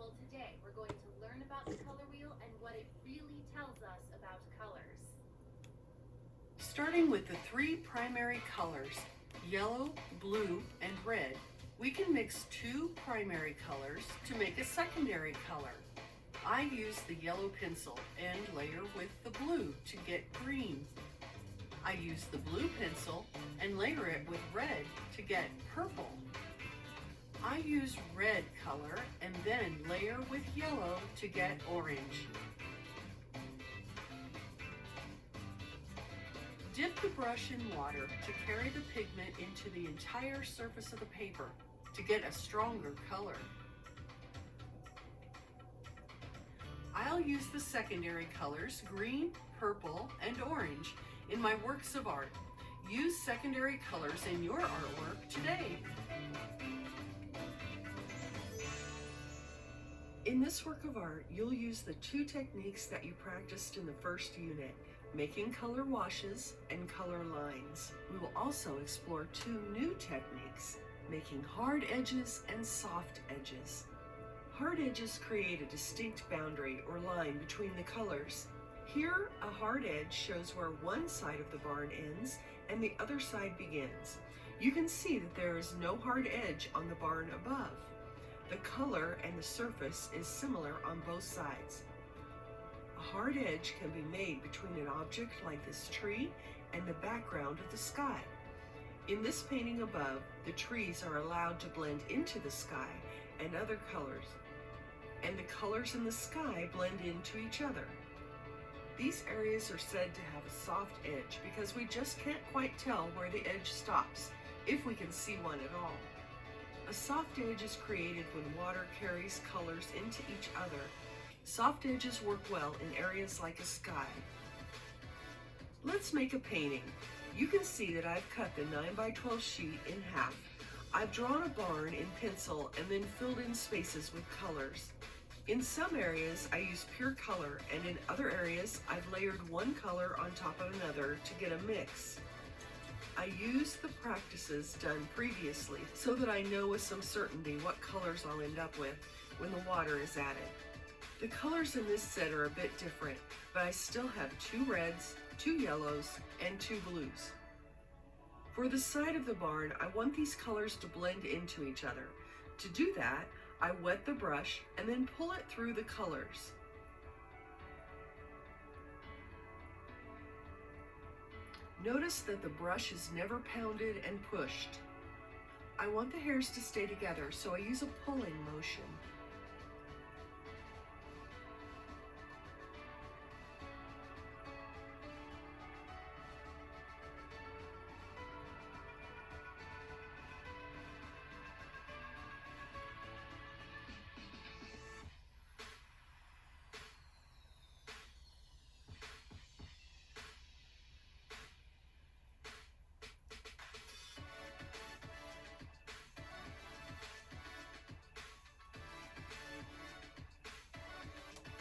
Well, today we're going to learn about the color wheel and what it really tells us about colors. Starting with the three primary colors, yellow, blue, and red, we can mix two primary colors to make a secondary color. I use the yellow pencil and layer with the blue to get green. I use the blue pencil and layer it with red to get purple. I use red color and then layer with yellow to get orange. Dip the brush in water to carry the pigment into the entire surface of the paper to get a stronger color. I'll use the secondary colors green, purple, and orange in my works of art. Use secondary colors in your artwork today. In this work of art, you'll use the two techniques that you practiced in the first unit, making color washes and color lines. We will also explore two new techniques, making hard edges and soft edges. Hard edges create a distinct boundary or line between the colors. Here, a hard edge shows where one side of the barn ends and the other side begins. You can see that there is no hard edge on the barn above. The color and the surface is similar on both sides. A hard edge can be made between an object like this tree and the background of the sky. In this painting above, the trees are allowed to blend into the sky and other colors, and the colors in the sky blend into each other. These areas are said to have a soft edge because we just can't quite tell where the edge stops, if we can see one at all. A soft edge is created when water carries colors into each other. Soft edges work well in areas like a sky. Let's make a painting. You can see that I've cut the 9x12 sheet in half. I've drawn a barn in pencil and then filled in spaces with colors. In some areas, I use pure color, and in other areas, I've layered one color on top of another to get a mix. I use the practices done previously so that I know with some certainty what colors I'll end up with when the water is added. The colors in this set are a bit different, but I still have two reds, two yellows, and two blues. For the side of the barn, I want these colors to blend into each other. To do that, I wet the brush and then pull it through the colors. Notice that the brush is never pounded and pushed. I want the hairs to stay together, so I use a pulling motion.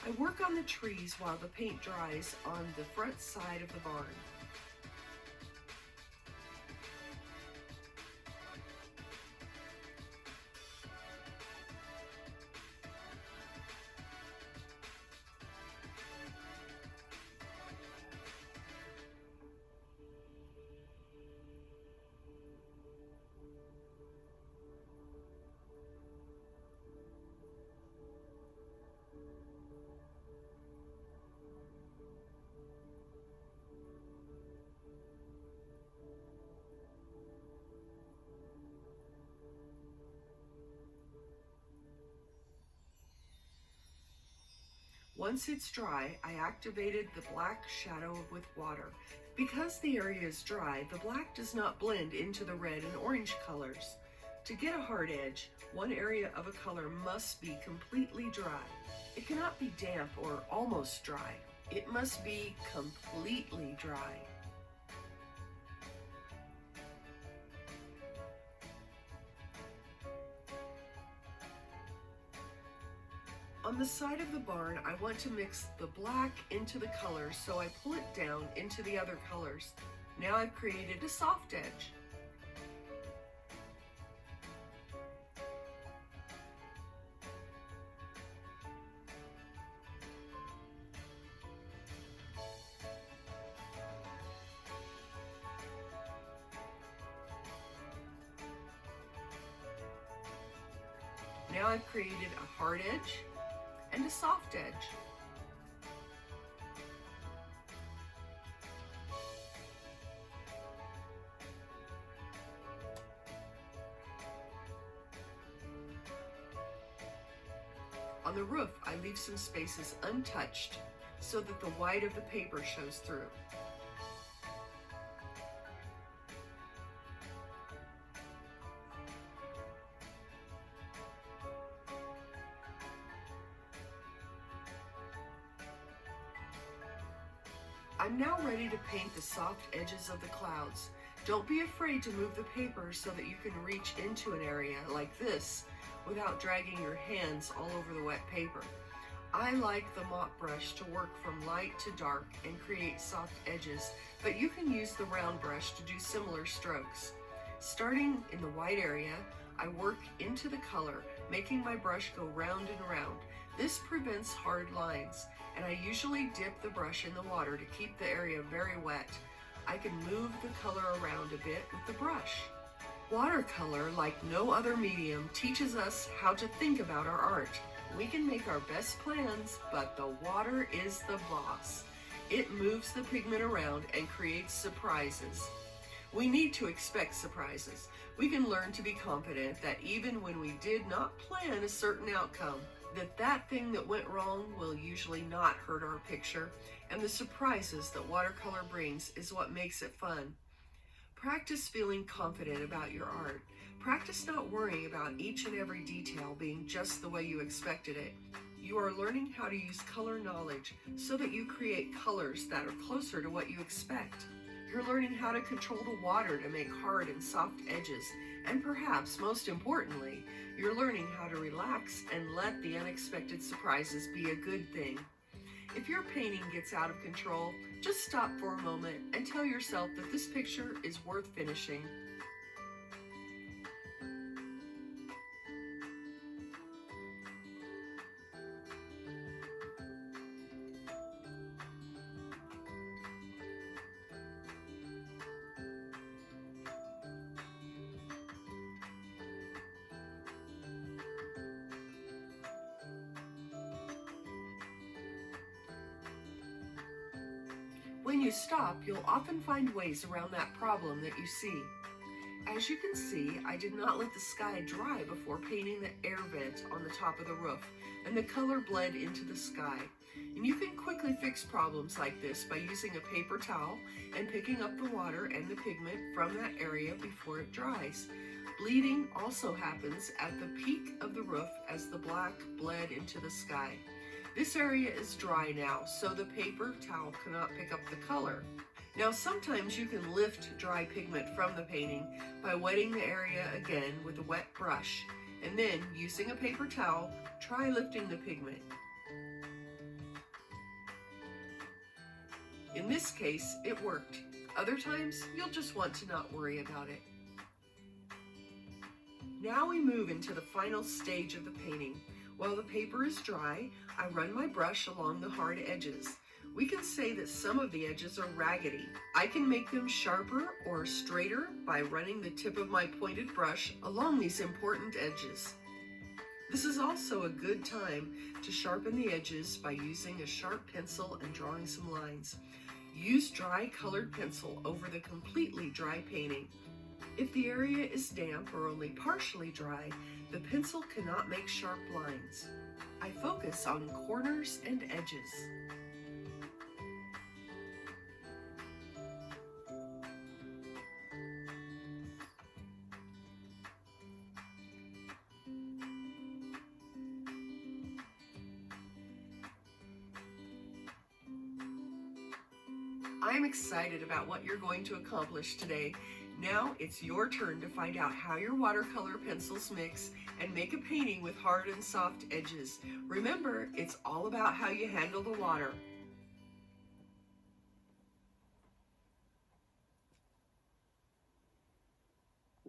I work on the trees while the paint dries on the front side of the barn. Once it's dry, I activated the black shadow with water. Because the area is dry, the black does not blend into the red and orange colors. To get a hard edge, one area of a color must be completely dry. It cannot be damp or almost dry. It must be completely dry. On the side of the barn, I want to mix the black into the colors, so I pull it down into the other colors. Now I've created a soft edge. Now I've created a hard edge and a soft edge. On the roof, I leave some spaces untouched so that the white of the paper shows through. I'm now ready to paint the soft edges of the clouds. Don't be afraid to move the paper so that you can reach into an area like this without dragging your hands all over the wet paper. I like the mop brush to work from light to dark and create soft edges, but you can use the round brush to do similar strokes. Starting in the white area, I work into the color, making my brush go round and round. This prevents hard lines, and I usually dip the brush in the water to keep the area very wet. I can move the color around a bit with the brush. Watercolor, like no other medium, teaches us how to think about our art. We can make our best plans, but the water is the boss. It moves the pigment around and creates surprises. We need to expect surprises. We can learn to be confident that even when we did not plan a certain outcome, that thing that went wrong will usually not hurt our picture, and the surprises that watercolor brings is what makes it fun. Practice feeling confident about your art. Practice not worrying about each and every detail being just the way you expected it. You are learning how to use color knowledge so that you create colors that are closer to what you expect. You're learning how to control the water to make hard and soft edges, and perhaps most importantly, you're learning how to relax and let the unexpected surprises be a good thing. If your painting gets out of control, just stop for a moment and tell yourself that this picture is worth finishing. When you stop, you'll often find ways around that problem that you see. As you can see, I did not let the sky dry before painting the air vent on the top of the roof, and the color bled into the sky. And you can quickly fix problems like this by using a paper towel and picking up the water and the pigment from that area before it dries. Bleeding also happens at the peak of the roof as the black bled into the sky. This area is dry now, so the paper towel cannot pick up the color. Now sometimes you can lift dry pigment from the painting by wetting the area again with a wet brush, and then using a paper towel, try lifting the pigment. In this case, it worked. Other times, you'll just want to not worry about it. Now we move into the final stage of the painting. While the paper is dry, I run my brush along the hard edges. We can say that some of the edges are raggedy. I can make them sharper or straighter by running the tip of my pointed brush along these important edges. This is also a good time to sharpen the edges by using a sharp pencil and drawing some lines. Use dry colored pencil over the completely dry painting. If the area is damp or only partially dry, the pencil cannot make sharp lines. I focus on corners and edges. I'm excited about what you're going to accomplish today. Now it's your turn to find out how your watercolor pencils mix and make a painting with hard and soft edges. Remember, it's all about how you handle the water.